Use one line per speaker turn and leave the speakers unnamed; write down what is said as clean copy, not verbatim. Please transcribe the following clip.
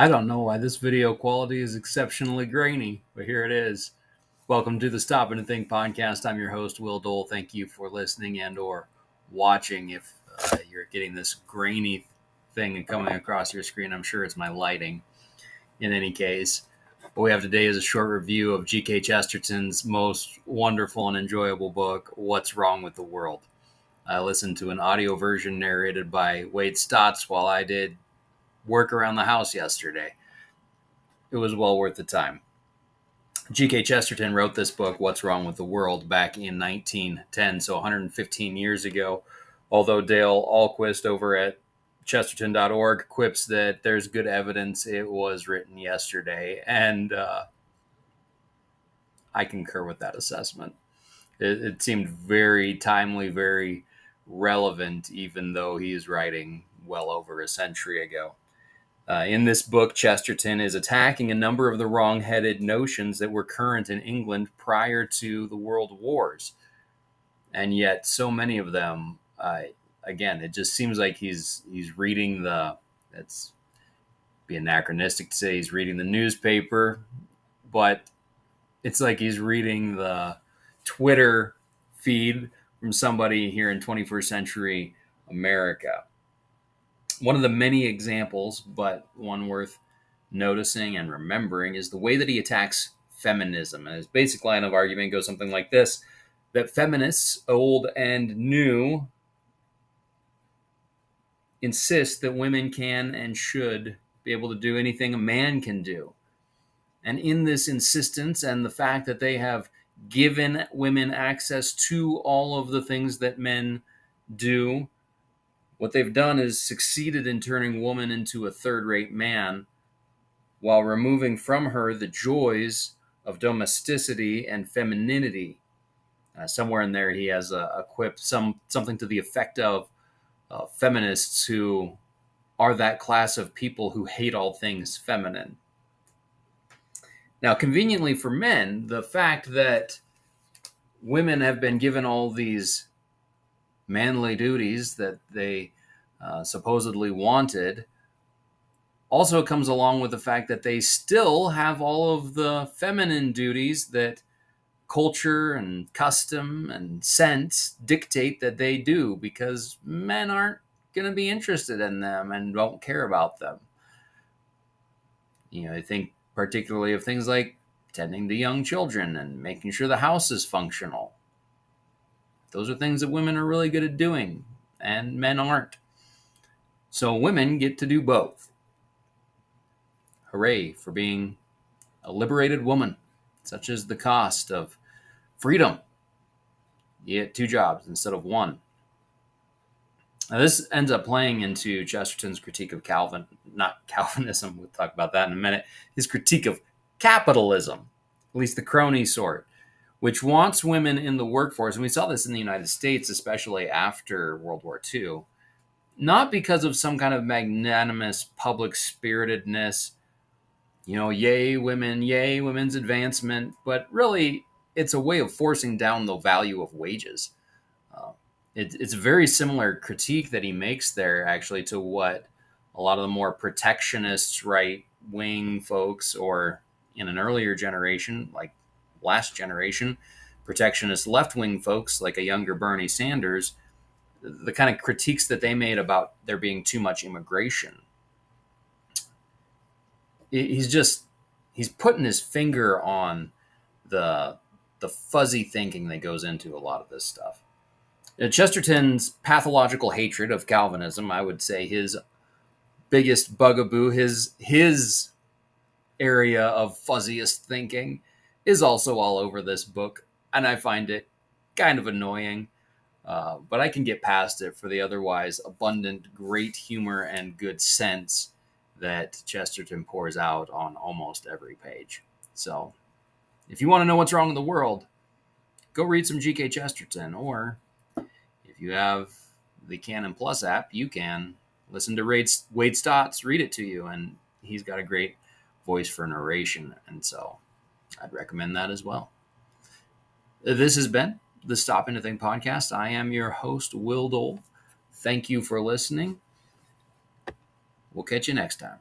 I don't know why this video quality is exceptionally grainy, but here it is. Welcome to the Stop and Think podcast. I'm your host, Will Dole. Thank you for listening and or watching. If you're getting this grainy thing coming across your screen, I'm sure it's my lighting. In any case, what we have today is a short review of G.K. Chesterton's most wonderful and enjoyable book, What's Wrong with the World. I listened to an audio version narrated by Wade Stotts while I did work around the house yesterday. It was well worth the time. G.K. Chesterton wrote this book, What's Wrong with the World, back in 1910, so 115 years ago. Although Dale Ahlquist over at Chesterton.org quips that there's good evidence it was written yesterday, and I concur with that assessment. It seemed very timely, very relevant, even though he is writing well over a century ago. In this book, Chesterton is attacking a number of the wrong-headed notions that were current in England prior to the World Wars. And yet so many of them, again, it just seems like he's reading it's be anachronistic to say he's reading the newspaper, but it's like he's reading the Twitter feed from somebody here in 21st century America. One of the many examples, but one worth noticing and remembering, is the way that he attacks feminism. And his basic line of argument goes something like this: that feminists, old and new, insist that women can and should be able to do anything a man can do. And in this insistence and the fact that they have given women access to all of the things that men do, what they've done is succeeded in turning woman into a third-rate man while removing from her the joys of domesticity and femininity. Somewhere in there he has a quip, something to the effect of feminists who are that class of people who hate all things feminine. Now, conveniently for men, the fact that women have been given all these manly duties that they supposedly wanted also comes along with the fact that they still have all of the feminine duties that culture and custom and sense dictate that they do, because men aren't going to be interested in them and don't care about them. I think particularly of things like tending to young children and making sure the house is functional. Those are things that women are really good at doing, and men aren't. So women get to do both. Hooray for being a liberated woman. Such is the cost of freedom. You get two jobs instead of one. Now, this ends up playing into Chesterton's critique of not Calvinism, we'll talk about that in a minute, his critique of capitalism, at least the crony sort, which wants women in the workforce. And we saw this in the United States, especially after World War II, not because of some kind of magnanimous public spiritedness, yay, women's advancement, but really it's a way of forcing down the value of wages. It's a very similar critique that he makes there, actually, to what a lot of the more protectionist right-wing folks, or in an earlier generation, like last generation, protectionist left-wing folks, like a younger Bernie Sanders, the kind of critiques that they made about there being too much immigration. He's putting his finger on the fuzzy thinking that goes into a lot of this stuff. Chesterton's pathological hatred of Calvinism, I would say his biggest bugaboo, his area of fuzziest thinking, is also all over this book, and I find it kind of annoying, but I can get past it for the otherwise abundant, great humor and good sense that Chesterton pours out on almost every page. So, if you want to know what's wrong in the world, go read some G.K. Chesterton, or if you have the Canon Plus app, you can listen to Wade Stotts read it to you, and he's got a great voice for narration, and so I'd recommend that as well. This has been the Stop and Think podcast. I am your host, Will Dole. Thank you for listening. We'll catch you next time.